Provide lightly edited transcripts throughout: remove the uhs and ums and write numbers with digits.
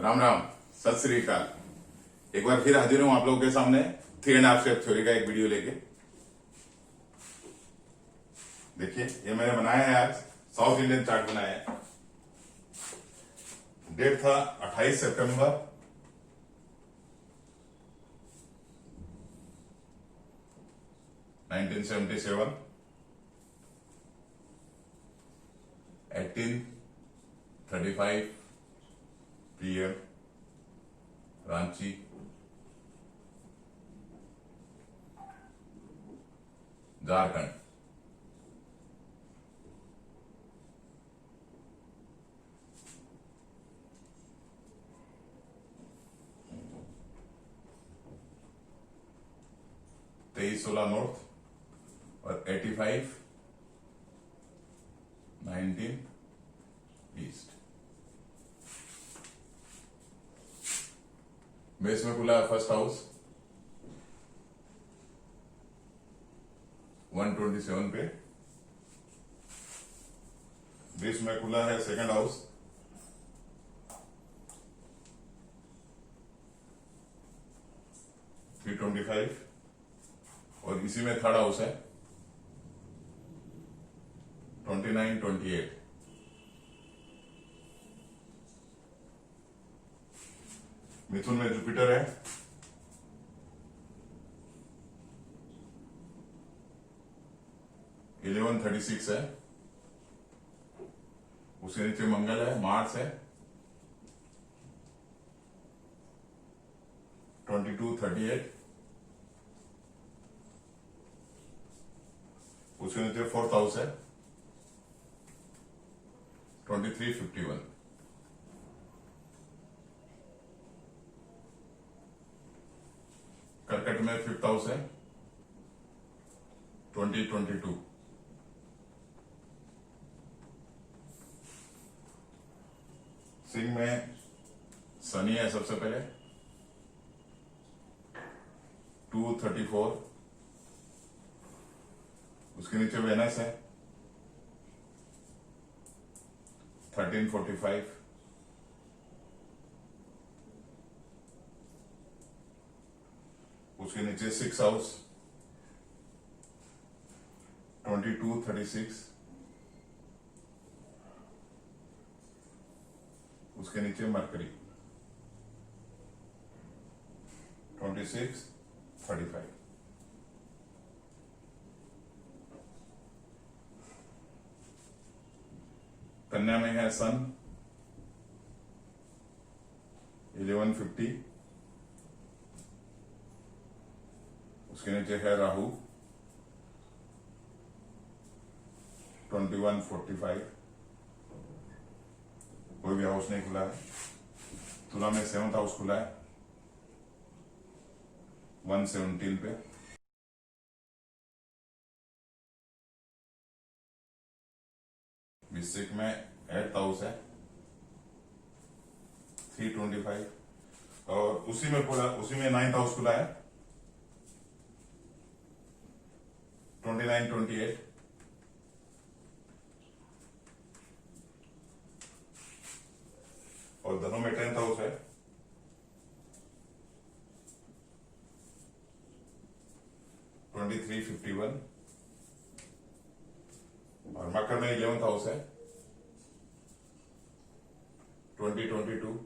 राम राम, सत श्री अकाल। एक बार फिर हाजिर हूं आप लोगों के सामने 3.5 स्टेप थ्योरी का एक वीडियो लेके। देखिए, ये मैंने बनाया है, आज साउथ इंडियन चार्ट बनाया है। डेट था 28 सितंबर 1977, 18:35 PM, रांची, झारखंड। तेईस 16 नॉर्थ और 85 19 ईस्ट। बेस में खुला है फर्स्ट हाउस 127 पे। बेस में खुला है सेकंड हाउस 325 और इसी में थर्ड हाउस है 29 28। मिथुन में जुपिटर है 11:36 है। उसके नीचे मंगल है, मार्स है 22:38। उसके नीचे फोर्थ हाउस है 23:51। कर्कट में फिफ्थ हाउस है 2022। सिंह में शनि है सबसे पहले 2:34। उसके नीचे वेनस है 13:45। उसके नीचे सिक्स हाउस 22:36। उसके नीचे मरकरी 26:35। कन्या में है सन 11:50। उसके नीचे है राहु 21:45। कोई भी हाउस नहीं खुला है। तुला में सेवंथ हाउस खुला है 117 पे। वृश्चिक में एट्थ हाउस है 325 और उसी में नाइन्थ हाउस खुला है 29 28। और धनु में 10th हाउस है 23:51 और मकर में 11th हाउस है 2022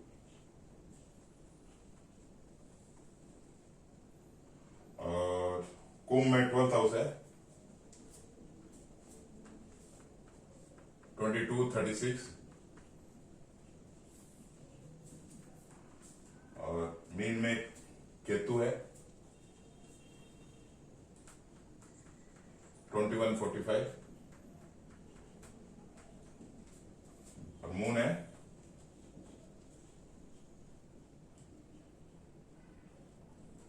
और कुंभ में 12th हाउस है 22:36 और मीन में केतु है 21:45 और मून है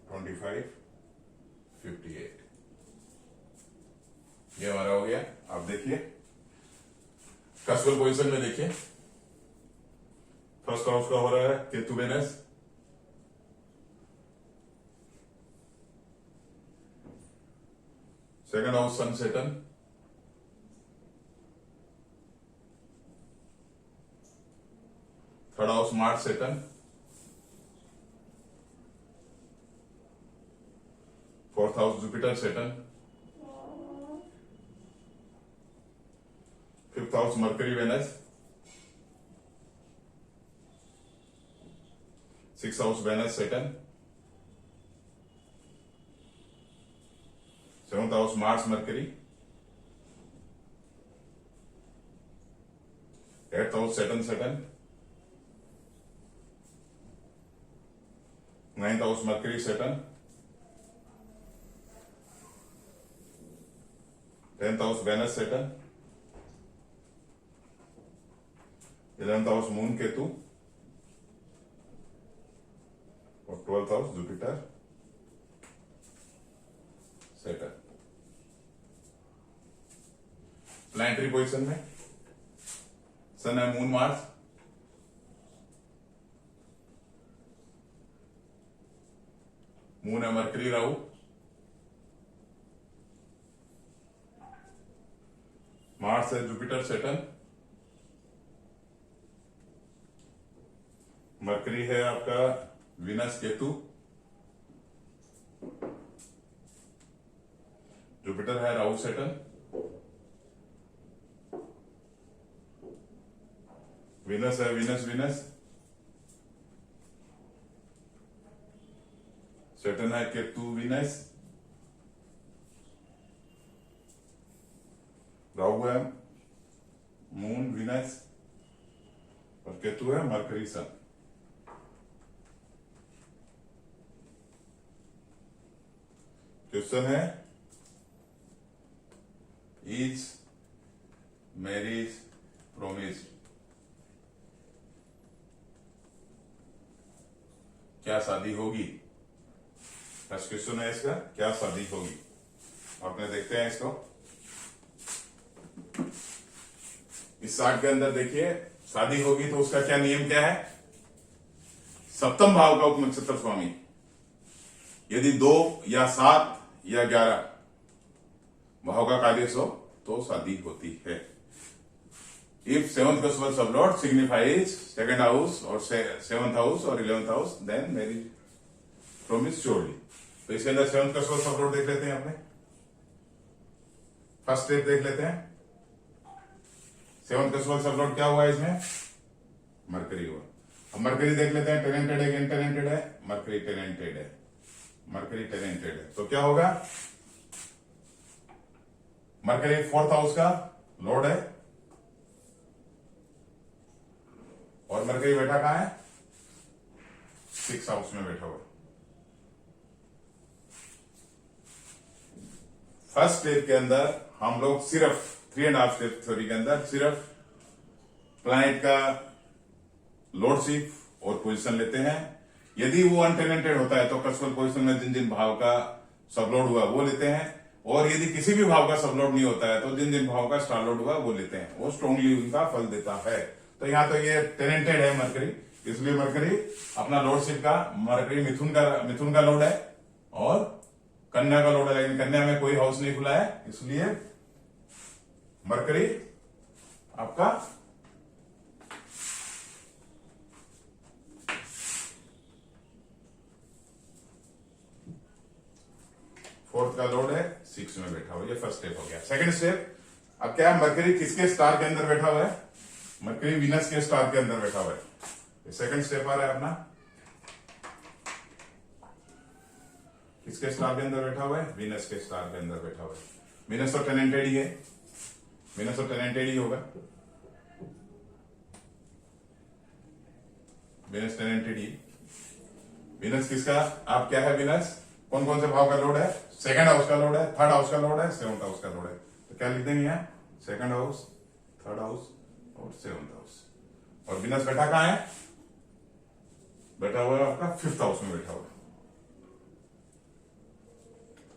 25:58। ये हमारा हो गया। आप देखिए कस्वल पोजीशन में देखिए, फर्स्ट हाउस का हो रहा है Ketu Venus, second house sun Saturn, third house Mars Saturn, 4th house Jupiter Saturn, 5th house Mercury Venus, 6th house Venus Saturn, 7th house Mars Mercury, 8th house Saturn Saturn, 9th house Mercury Saturn, 10th house Venus Saturn, 11th house moon Ketu और 12th house Jupiter Saturn. Planetary position में sun है, moon Mars, moon है Mercury Rahu, Mars है Jupiter Saturn, Mercury है आपका Venus Ketu, Jupiter है राहु सेटन, Venus है Venus Venus, सेटन है केतु विनस, राहु है मून विनस और केतु है मरकरी सन। क्वेश्चन है, इज मैरिज प्रोमिस्ड? क्या शादी होगी? फर्स्ट क्वेश्चन है इसका, क्या शादी होगी? आपने देखते हैं इसको, इस चार्ट के अंदर देखिए, शादी होगी तो उसका क्या नियम क्या है? सप्तम भाव का उपनक्षत्र स्वामी यदि 2 या 7 या 11 भाव का कार्य हो तो शादी होती है। इफ 7th का सब लॉर्ड सिग्निफाइज सेकंड हाउस और 7th हाउस और 11th house, then marriage promise surely. तो इसके अंदर 7th का सब लॉर्ड देख लेते हैं अपने, फर्स्ट स्टेप देख लेते हैं। 7th का सब लॉर्ड क्या हुआ इसमें? मरकरी हुआ। अब मरकरी देख लेते हैं, टेनेंटेड है, इंटेनेंटेड है, मरकरी टेनेंटेड है, मरकरी टेनेंटेड है, तो क्या होगा? मरकरी 4th हाउस का लॉर्ड है और मरकरी बैठा कहां है? 6th हाउस में बैठा हुआ। फर्स्ट स्टेप के अंदर हम लोग सिर्फ 3.5 स्टेप थ्योरी के अंदर सिर्फ प्लैनेट का लॉर्डशिप और पोजीशन लेते हैं। यदि वो अनटेनेंटेड होता है तो कस्वल पोजीशन में जिन जिन भाव का सबलॉर्ड हुआ वो लेते हैं, और यदि किसी भी भाव का सबलॉर्ड नहीं होता है तो जिन जिन भाव का स्टारलॉर्ड हुआ वो लेते हैं, वो स्ट्रांगली उनका फल देता है। तो यहां तो ये टेनेंटेड है मरकरी, इसलिए मरकरी अपना लॉर्डशिप का, मरकरी मिथुन का लॉर्ड है और कन्या का लॉर्ड है, लेकिन कन्या में कोई हाउस नहीं खुला है, इसलिए मरकरी आपका फोर्थ का लॉर्ड है, 6 में बैठा हुआ। ये फर्स्ट स्टेप हो गया। सेकंड स्टेप, अब क्या है? मरकरी किसके स्टार के अंदर बैठा हुआ है? मरकरी वीनस के स्टार के अंदर बैठा हुआ है। सेकंड स्टेप आ रहा है अपना, किसके स्टार के अंदर बैठा हुआ है? वीनस के स्टार के अंदर बैठा हुआ है। वीनस तो टेनेंटेड ही है, वीनस तो टेनेंटेड ही होगा, वीनस टेनेंटेड ही। वीनस किसका, आप क्या है? वीनस कौन कौन से भाव का लॉर्ड है? सेकंड हाउस का लॉर्ड है, थर्ड हाउस का लॉर्ड है, 7th हाउस का लॉर्ड है। तो क्या लिख देंगे यहाँ? सेकंड हाउस, थर्ड हाउस और 7th हाउस। और वीनस बैठा कहां है? बैठा हुआ है आपका 5th हाउस में बैठा हुआ है।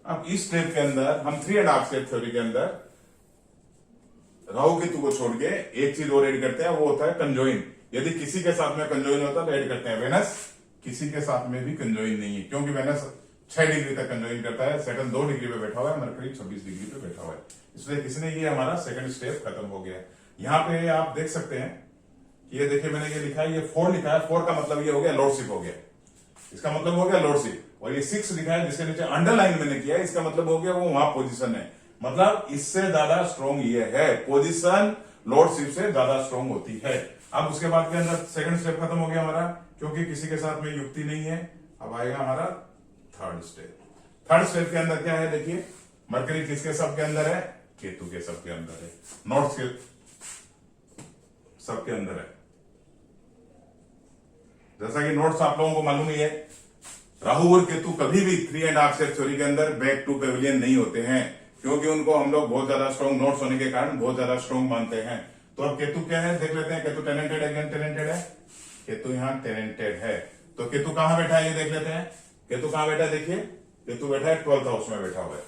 अब इस स्टेप के अंदर हम 3.5 स्टेप थ्योरी के अंदर राहु केतु को छोड़ के एक चीज और ऐड करते हैं, वो होता है कंजोइन। यदि किसी के साथ में कंजोइन होता है तो ऐड करते हैं। वेनस किसी के साथ में भी कंजोइन नहीं है, क्योंकि वेनस 6 डिग्री तक कंजोइन करता है, सैटर्न 2 डिग्री पे बैठा हुआ है, मरकरी 26 डिग्री पे बैठा हुआ है। इसलिए किसने ये हमारा सेकंड स्टेप खत्म हो गया। यहां पे आप देख सकते हैं, ये देखिए मैंने ये लिखा है, ये 4 लिखा है। 4 का मतलब ये हो गया लॉर्डशिप हो गया। इसका मतलब हो गया लॉर्डशिप। और ये 6 लिखा है जिसके नीचे अंडरलाइन मैंने किया है, इसका मतलब हो गया वो वहां पोजीशन है, मतलब इससे ज्यादा स्ट्रॉन्ग ये है, पोजीशन लॉर्डशिप से ज्यादा स्ट्रॉन्ग होती है। अब उसके बाद के अंदर सेकंड स्टेप खत्म हो गया हमारा, क्योंकि किसी के साथ में युक्ति नहीं है। अब आएगा हमारा थर्ड स्टेप। थर्ड स्टेप के अंदर क्या है, देखिए मरकरी किसके सब के अंदर है, केतु के सब के अंदर है, नॉर्थ के सब के अंदर है। जैसा कि नोट्स आप लोगों को मालूम ही है, राहु और केतु कभी भी 3.5 स्टेप थ्योरी के अंदर बैक टू पेविलियन नहीं होते हैं, क्योंकि उनको हम लोग बहुत ज्यादा स्ट्रॉन्ग नोट्स होने के कारण बहुत ज्यादा स्ट्रॉन्ग मानते हैं। तो अब केतु क्या है देख लेते हैं। केतु टैलेंटेड है, टैलेंटेड है, केतु यहां टैलेंटेड है। तो केतु कहां बैठा है ये देख लेते हैं। केतु कहां बैठा है, देखिए केतु बैठा है 12th हाउस में बैठा हुआ है।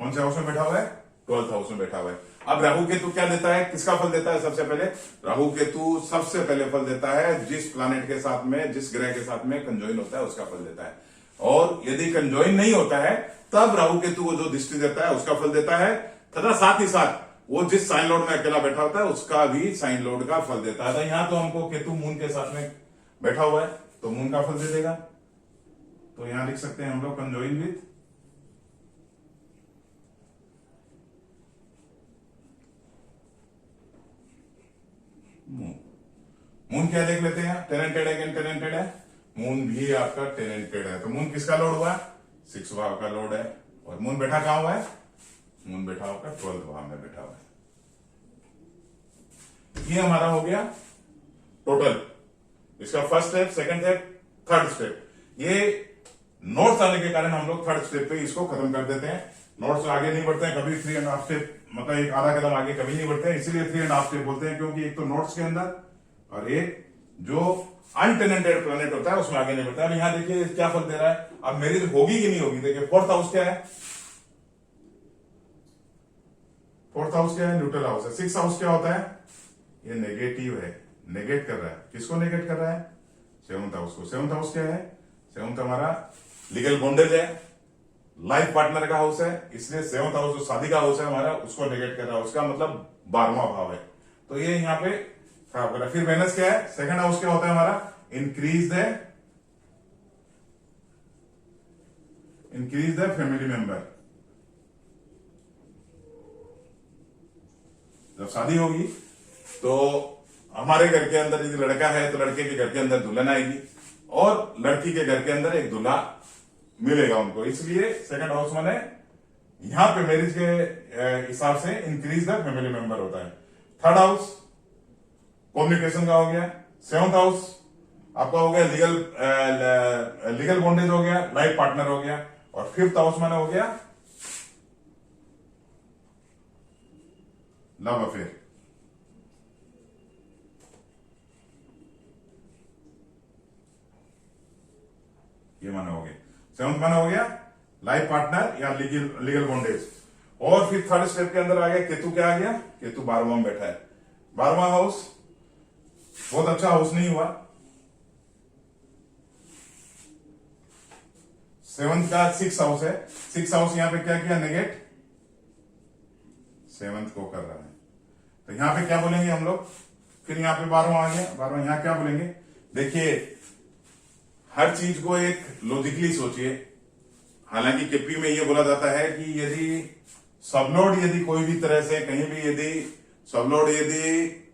कौन से हाउस में बैठा हुआ है, 12th हाउस में बैठा हुआ है। अब राहु केतु क्या देता है, किसका फल देता है, सबसे पहले राहु केतु सबसे पहले फल देता है जिस प्लैनेट के साथ में, जिस ग्रह के साथ में कंजॉइन होता है उसका फल देता है। और यदि कंजॉइन नहीं होता है तब राहु केतु को जो दृष्टि देता है उसका फल देता है, तथा साथ ही साथ वो जिस साइन लॉर्ड में अकेला बैठा होता है उसका भी साइन लॉर्ड का फल देता है। तो यहां तो हमको केतु मून के साथ में बैठा हुआ है तो मून का फल दे देगा। तो यहां लिख सकते हैं हम लोग कंजॉइन विथ मून। मून क्या देख लेते हैं, टैलेंटेड है, टैलेंटेड है, मून भी आपका टैलेंटेड है। तो मून किसका लॉर्ड हुआ, 6 भाव का लॉर्ड है। और मून बैठा कहां हुआ है, मून बैठा होकर 12th भाव में बैठा हुआ है। ये हमारा हो गया टोटल, इसका first step, second step, third step. ये नोट्स आने के कारण हम लोग थर्ड स्टेप पे इसको खत्म कर देते हैं। नोट्स आगे नहीं बढ़ते हैं कभी, 3.5 स्टेप मतलब एक आधा कदम आगे कभी नहीं बढ़ते हैं, इसीलिए 3.5 स्टेप बोलते हैं, क्योंकि एक तो नोट्स के अंदर और एक जो अनटेनेंटेड प्लैनेट होता है उसमें आगे नहीं बढ़ता है। अब यहां देखिए क्या फल दे रहा है, अब मैरिज होगी कि नहीं होगी। देखिए 4th हाउस क्या है, 4th हाउस क्या है, न्यूट्रल हाउस है। 6th हाउस क्या होता है, ये नेगेटिव है, नेगेट कर रहा है। किसको नेगेट कर रहा है, 7th हाउस को। 7th हाउस क्या है, 7th हमारा लीगल बॉन्डेज है, लाइफ पार्टनर का हाउस है, इसलिए 7th हाउस जो शादी का हाउस है हमारा उसको नेगेट कर रहा है, उसका मतलब 12वां भाव है। तो ये यहाँ पे खराब कर रहा है। फिर वेनस क्या है, सेकंड हाउस क्या होता है हमारा, इंक्रीज द फैमिली मेंबर। जब शादी होगी तो हमारे घर के अंदर यदि लड़का है तो लड़के के घर के अंदर दुल्हन आएगी और लड़की के घर के अंदर एक दूल्हा मिलेगा उनको, इसलिए सेकंड हाउस माने यहां पे मैरिज के हिसाब से इंक्रीज द फैमिली मेंबर होता है। थर्ड हाउस कम्युनिकेशन का हो गया, 7th हाउस आपका हो गया लीगल बॉन्डेज हो गया, लाइफ पार्टनर हो गया, और 5th हाउस माने हो गया लव अफेयर। ये माना हो गया, 7th माना हो गया लाइफ पार्टनर या लीगल बॉन्डेज। और फिर थर्ड स्टेप के अंदर आ गया केतु, क्या आ गया, केतु 12वां में बैठा है। 12वां हाउस बहुत अच्छा हाउस नहीं हुआ, 7th का 6th हाउस है। 6th हाउस यहां पे क्या किया, नेगेट 7th को कर रहा है। तो यहां पे क्या बोलेंगे हम लोग, फिर यहां पे 12वां आ गया, 12वां यहां क्या बोलेंगे। देखिए हर चीज को एक लॉजिकली सोचिए। हालांकि केपी में यह बोला जाता है कि यदि सबलोड यदि कोई भी तरह से कहीं भी यदि सबलोड यदि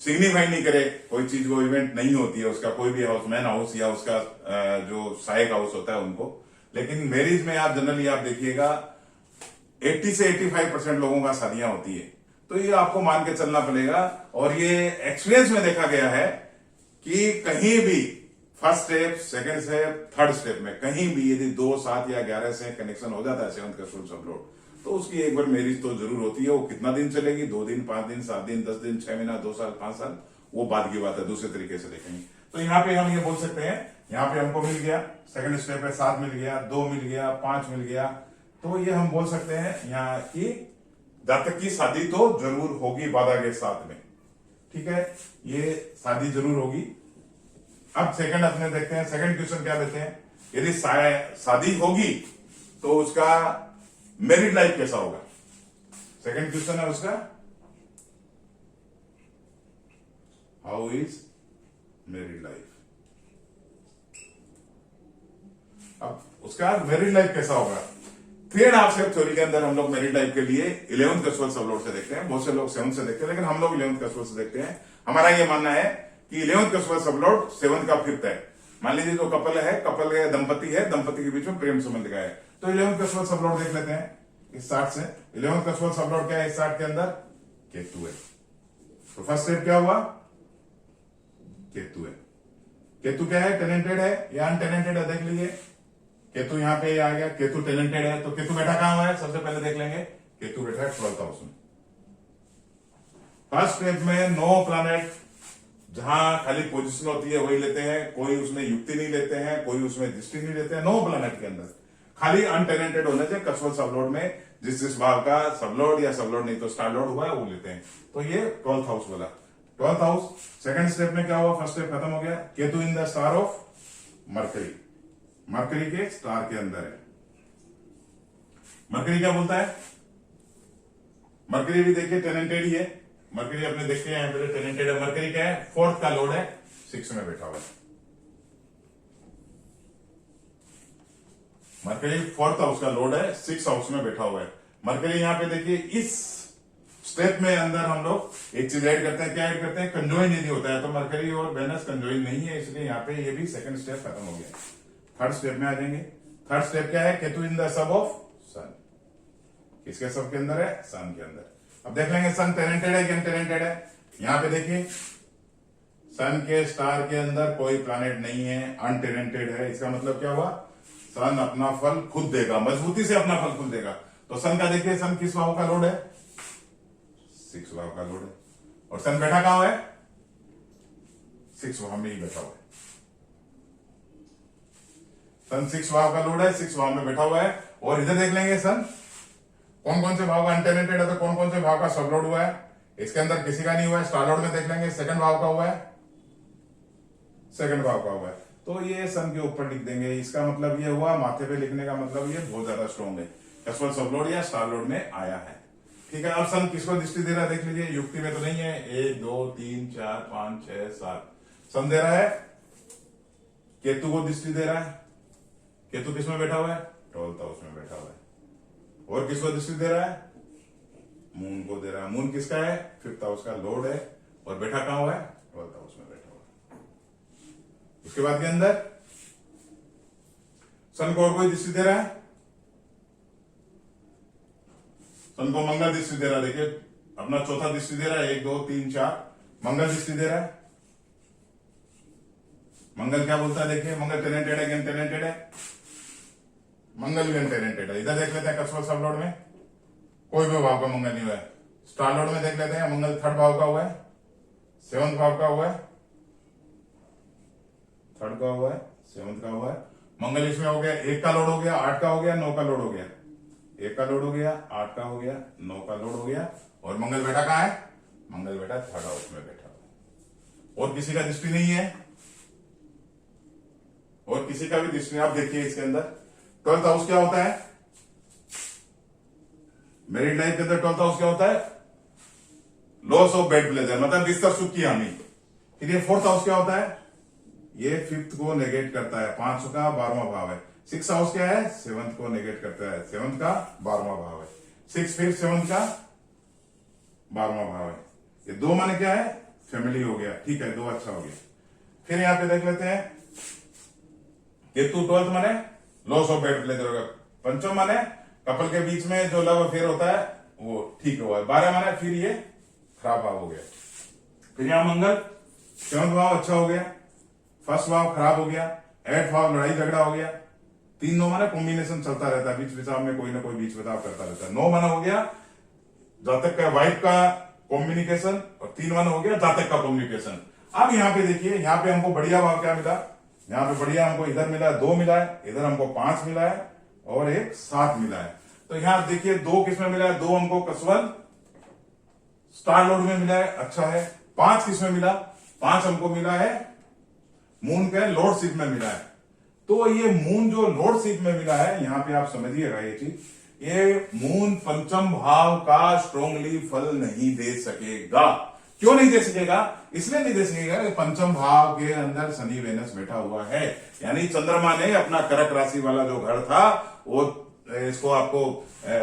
सिग्निफाई नहीं करे, कोई चीज को इवेंट नहीं होती है उसका, कोई भी हाउस, मैन हाउस या उसका जो सहायक हाउस होता है उनको। लेकिन मैरिज में आप जनरली आप देखिएगा 80 से 85% लोगों का शादियां होती है, तो ये आपको मान के चलना पड़ेगा। और ये एक्सपीरियंस में देखा गया है कि कहीं भी first step, second step, third step में कहीं भी यदि 2, 7 या 11 से कनेक्शन हो जाता है 7th का फुल सबलोड, तो उसकी एक बार मैरिज तो जरूर होती है। वो कितना दिन चलेगी, 2 दिन, 5 दिन, 7 दिन, 10 दिन, 6 महीना, 2 साल, 5 साल, वो बाद की बात है, दूसरे तरीके से देखेंगे। तो यहाँ पे हम ये बोल सकते हैं, यहाँ पे हमको मिल गया सेकंड स्टेप है, 7 मिल गया, 2 मिल गया, 5 मिल गया, तो ये हम बोल सकते हैं यहाँ की जातक की शादी तो जरूर होगी बाधा के साथ में, ठीक है, ये शादी जरूर होगी। अब सेकंड अपने देखते हैं, सेकंड क्वेश्चन क्या देते हैं, यदि शादी होगी तो उसका मैरिड लाइफ कैसा होगा। सेकंड क्वेश्चन है उसका हाउ इज मैरिड लाइफ। अब उसका मैरिड लाइफ कैसा होगा। 3.5 स्टेप थ्योरी के अंदर हम लोग मैरिड लाइफ के लिए 11th कैजुअल सबलोड से देखते हैं, बहुत से लोग 7th से देखते हैं, लेकिन हम लोग 11th कैजुअल से देखते हैं। हमारा ये मानना है कि 11th कैजुअल सबलोड 7th का 5th है। मान लीजिए जो कपल है, कपल है, दंपति है, दंपति के बीच में प्रेम संबंध का है, तो 11th कैजुअल सबलोड देख लेते हैं इस चार्ट से। 11th कैजुअल सबलोड क्या है इस चार्ट के अंदर, केतु है। तो फर्स्ट स्टेप क्या हुआ, केतु है। केतु क्या है, टेनेंटेड है या अनटेनेंटेड है, देख लीजिए। केतु यहां पे आ गया, केतु टेनेंटेड है, तो केतु बैठा कहां हुआ है, सबसे पहले देख लेंगे। केतु बैठा है 12th हाउस में। फर्स्ट स्टेप में नो प्लैनेट, जहां खाली पोजीशन होती है वही लेते हैं, कोई उसमें युक्ति नहीं लेते हैं, कोई उसमें दृष्टि नहीं लेते हैं। नो प्लैनेट के अंदर खाली अनटेनेंटेड होने से कैजुअल सबलोड में जिस भाव का सबलोड या सबलोड नहीं तो स्टार लोड हुआ है वो लेते हैं। तो ये 12th हाउस बोला। 12th हाउस सेकंड स्टेप में क्या हुआ, फर्स्ट स्टेप खत्म हो गया। Ketu in the star of mercury, mercury के स्टार के अंदर है। मरकरी क्या बोलता है, मरकरी भी देखिए टेनेंटेड ही है। मरकरी अपने देखते हैं मेरे टेनेंटेड है। मरकरी क्या है, 4th का लोड है, 6 में बैठा हुआ है। मरकरी 4th हाउस का लोड है, 6th हाउस में बैठा हुआ है। मरकरी यहां पे देखिए इस स्टेप में अंदर हम लोग एक चीज ऐड करते हैं, क्या ऐड करते हैं, कंजोइन यदि होता है तो मरकरी और वेनस कंजोइन नहीं है, इसलिए यहाँ पे ये भी सेकंड स्टेप खत्म हो गया। थर्ड स्टेप में आ जाएंगे। थर्ड स्टेप क्या है, Ketu in the sub of sun. किसके सब के अंदर है, सन के अंदर। अब देख लेंगे सन टेनेंटेड है कि अनटेनेंटेड है। यहां पे देखिए सन के स्टार के अंदर कोई प्लैनेट नहीं है, अनटेनेंटेड है। इसका मतलब क्या हुआ, सन अपना फल खुद देगा, मजबूती से अपना फल खुद देगा। तो सन का देखिए, सन किस भाव का लोड है, 6 भाव का लोड है। और सन बैठा कहां है, 6 भाव में ही बैठा हुआ है। सन 6 भाव का लोड है, 6 भाव में बैठा हुआ है। और इधर देख लेंगे सन कौन कौन से भाव का अनटेनेंटेड है, तो कौन कौन से भाव का सब लोड हुआ है। इसके अंदर किसी का नहीं हुआ है। स्टार लोड में देख लेंगे, सेकंड भाव का हुआ है, सेकंड भाव का हुआ है। तो ये सन के ऊपर लिख देंगे। इसका मतलब ये हुआ, माथे पे लिखने का मतलब ये बहुत ज्यादा स्ट्रॉन्ग है, कैजुअल सब लोड या स्टार लोड में आया है। ठीक है। अब सन किसको दृष्टि दे रहा है देख लीजिए, युक्ति में तो नहीं है। 1 2 3 4 5 6 7 सन दे रहा है, केतु को दृष्टि दे रहा है। केतु किस में बैठा हुआ है, 12th हाउस में बैठा हुआ है। और किसको दृष्टि दे रहा है, मून को दे रहा है। मून किसका है, 5th हाउस का लोड है, और बैठा कहां हुआ है, 12th हाउस में बैठा हुआ है। उसके बाद के अंदर सन को और कोई दृष्टि दे रहा है, सन को मंगल दृष्टि दे रहा है। देखिए अपना चौथा दृष्टि दे रहा है, 1 2 3 4 मंगल दृष्टि दे रहा है। मंगल क्या बोलता है, देखिए मंगल टेनेंटेड है कि अनटेनेंटेड है, मंगल भी अनटेनेंटेड है। इधर देख लेते हैं कैजुअल सब लोड में कोई भी भाव का मंगल नहीं हुआ है। स्टार लोड में देख लेते हैं, मंगल 3rd भाव का हुआ है, 7th भाव का हुआ है, 3rd का हुआ है, 7th का हुआ है। मंगल इसमें हो गया, 1 का लोड हो गया, 8 का हो गया, 9 का लोड हो गया। 1 का लोड हो गया, 8 का हो गया, 9 का लोड हो गया। और मंगल बैठा कहां है, मंगल बैठा 3rd हाउस में बैठा हुआ। और किसी का दृष्टि नहीं है, और किसी का भी दृष्टि। आप देखिए इसके अंदर 12th हाउस क्या होता है, मैरिड लाइफ के अंदर 12th हाउस क्या होता है, लॉस ऑफ बेड प्लेजर, मतलब बिस्तर सुख की हानि। फिर ये 4th हाउस क्या होता है, ये 5th को नेगेट करता है, 5 का 12वां भाव है। 6th हाउस क्या है, 7th को नेगेट करता है, 7th का 12वां भाव है। 6 5 7 का 12वां भाव है। ये 2 माने क्या है, फैमिली हो गया। ठीक है, 2 अच्छा हो गया। फिर यहां पे देख लेते हैं, केतु 12th माने लॉस ऑफ बेड प्लेजर होगा। पंचम माने कपल के बीच में जो लव अफेयर होता है वो ठीक हुआ है। 12 माने फिर ये खराब भाव हो गया। फिर यहां मंगल 7th भाव अच्छा हो गया, 1st भाव खराब हो गया, 8th भाव लड़ाई झगड़ा हो गया। 3 9 माने कॉम्बिनेशन चलता रहता है, बीच बिचाव में कोई ना कोई बीच बचाव करता रहता है। 9 माना हो गया जातक का वाइफ का कॉम्युनिकेशन, और 3 माना हो गया जातक का कम्युनिकेशन। अब यहाँ पे देखिए, यहाँ पे हमको बढ़िया भाव क्या मिला, यहाँ पे बढ़िया हमको इधर मिला 2 मिला है, इधर हमको 5 मिला है, और एक 7 मिला है। तो यहां देखिए 2 किसमें मिला है, 2 हमको कैजुअल स्टार लोड में मिला है, अच्छा है। 5 किसमें मिला, 5 हमको मिला है मून के लॉर्डशिप में मिला है। तो ये मून जो लॉर्डशिप में मिला है, यहां पे आप समझिएगा ये चीज, ये मून पंचम भाव का स्ट्रोंगली फल नहीं दे सकेगा, क्यों नहीं दे सकेगा? इसलिए नहीं दे सकेगा कि पंचम भाव के अंदर शनि वेनस बैठा हुआ है, यानी चंद्रमा ने अपना कर्क राशि वाला जो घर था वो इसको आपको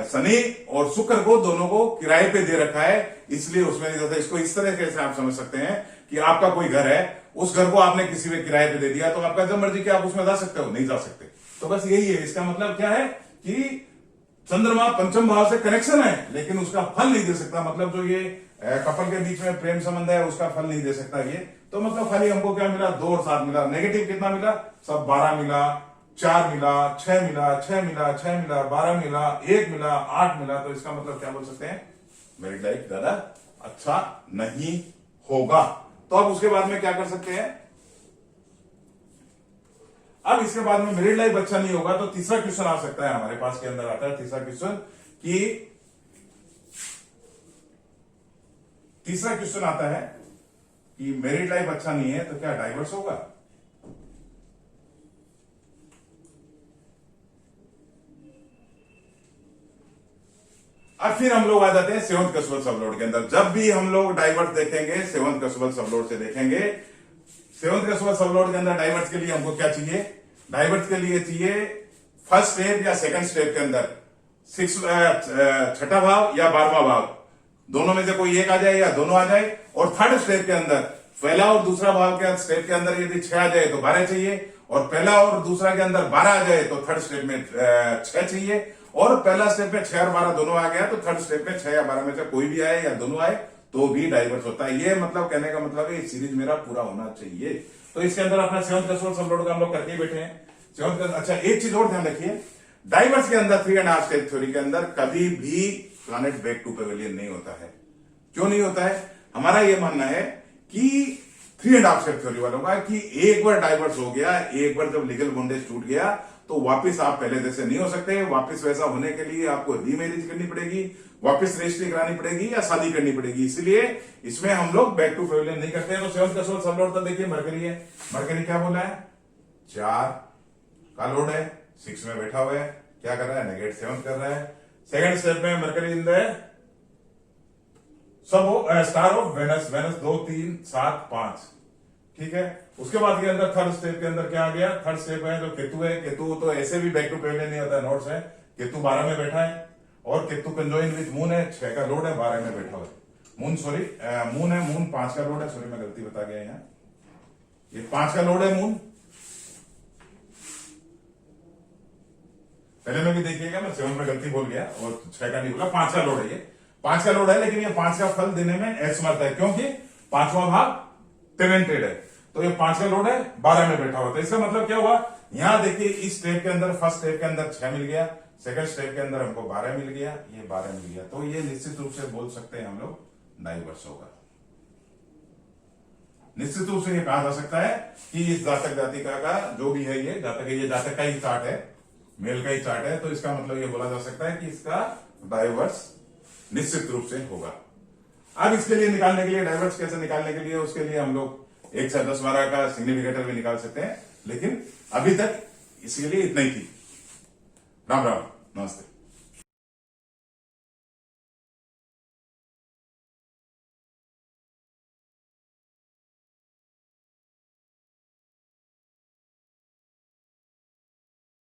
शनि और शुक्र को दोनों को किराए पे दे रखा है, इसलिए उसमें नहीं जाता। इसको इस तरह से आप समझ सकते हैं कि आपका कोई घर है, उस घर को आपने किसी पे किराए पे दे दिया, तो आपका जब मर्जी कि आप उसमें जा सकते हो, नहीं जा सकते। तो बस यही है, इसका मतलब क्या है कि चंद्रमा पंचम भाव से कनेक्शन है लेकिन उसका फल नहीं दे सकता। मतलब जो ये कपल के बीच में प्रेम संबंध है उसका फल नहीं दे सकता ये। तो मतलब खाली हमको क्या मिला? 2 और 7 मिला। नेगेटिव कितना मिला? सब 12 मिला, 4 मिला, 6 मिला, 6 मिला, 6 मिला, 12 मिला, 1 मिला, 8 मिला। तो इसका मतलब क्या बोल सकते हैं? मैरिड लाइफ ज्यादा अच्छा नहीं होगा। तो अब उसके बाद में क्या कर सकते हैं? अब इसके बाद में मैरिड लाइफ अच्छा नहीं होगा तो तीसरा क्वेश्चन आ सकता है हमारे पास, के अंदर आता है तीसरा क्वेश्चन आता है कि मैरिड लाइफ अच्छा नहीं है तो क्या डाइवर्स होगा? अब फिर हम लोग आ जाते हैं सेवंथ कस्बल सबलोड के अंदर। जब भी हम लोग डाइवर्स देखेंगे सेवंथ कस्बल सबलोड से देखेंगे। सेवंथ कस्बल सबलोड के अंदर डाइवर्स के लिए हमको क्या चाहिए? डाइवर्स के लिए चाहिए फर्स्ट स्टेप या सेकंड स्टेप के अंदर छठा भाव या 12वां भाव, दोनों में से कोई एक आ जाए या दोनों आ जाए। और थर्ड स्टेप के अंदर पहला और दूसरा भाव के स्टेप के अंदर यदि 6 आ जाए तो 12 चाहिए, और पहला और दूसरा के अंदर 12 आ जाए तो थर्ड स्टेप में 6 चाहिए, और पहला स्टेप में 6 और 12 दोनों आ गया तो थर्ड स्टेप में 6 या 12 में से कोई भी आए या दोनों आए तो भी डाइवर्स होता है। ये मतलब कहने का मतलब है सीरीज मेरा पूरा होना चाहिए। तो इसके अंदर अपना सेवंथ कस्बल सबलोड का हम लोग करके बैठे हैं। अच्छा, एक चीज और ध्यान रखिए, डाइवर्स के अंदर 3.5 स्टेप थ्योरी के अंदर कभी भी प्लैनेट बैक टू पेविलियन नहीं होता है। क्यों नहीं होता है? हमारा यह मानना है कि 3.5 स्टेप थ्योरी वालों का कि एक बार डाइवर्स हो गया, एक बार जब लीगल बॉन्डेज टूट गया तो वापस आप पहले जैसे नहीं हो सकते। वापस वैसा होने के लिए आपको रीमैरिज करनी पड़ेगी, वापस रजिस्ट्री करानी पड़ेगी या शादी करनी पड़ेगी। इसलिए इसमें हम लोग बैक टू पेविलियन नहीं करते हैं। तो सेवंथ कस्बल सबलोड तो देखिए मरकरी है। मरकरी क्या बोला है? 4 का लोड है, 6 में बैठा हुआ है, क्या कर रहा है? नेगेट 7 कर रहा है। सेकंड स्टेप में Mercury in the star of Venus, 2, 3, 7, 5, ठीक है। उसके बाद के अंदर थर्ड स्टेप के अंदर क्या आ गया? थर्ड स्टेप है जो केतु है। केतु तो ऐसे भी बैक टू पेविलियन नहीं होता, नोट्स है। केतु 12 में बैठा है और केतु कंजोइन विद मून है, 6 का लोड है, 12 में बैठा हुआ है। मून है, मून 5 का लोड है, सॉरी मैं गलती बता गया यहाँ, ये 5 का लोड है मून। पहले में भी देखिएगा, मैं 7 में गलती बोल गया और 6 का नहीं बोला, 5 का लोड है। ये 5 का लोड है, लेकिन ये 5 का फल देने में असमर्थ है क्योंकि 5वां भाव टेनेंटेड है। तो ये 5 का लोड है, 12 में बैठा हुआ। तो इसका मतलब क्या हुआ? यहां देखिए इस स्टेप के अंदर, फर्स्ट स्टेप के अंदर 6 मिल गया, सेकंड स्टेप के अंदर हमको 12 मिल गया, ये 12 मिल गया। तो ये निश्चित रूप से बोल सकते हैं हम लोग डाइवर्स होगा। निश्चित रूप से ये कहा जा सकता है कि इस जातक जातिका का जो भी है, ये जातक का ही चार्ट है, मेल का ही चार्ट है। तो इसका मतलब ये बोला जा सकता है कि इसका डाइवर्स निश्चित रूप से होगा। अब इसके लिए निकालने के लिए, डाइवर्स कैसे निकालने के लिए, उसके लिए हम लोग 1 से 10-12 का सिग्निफिकेटर भी निकाल सकते हैं, लेकिन अभी तक इसके लिए इतना ही थी। राम राम, नमस्ते।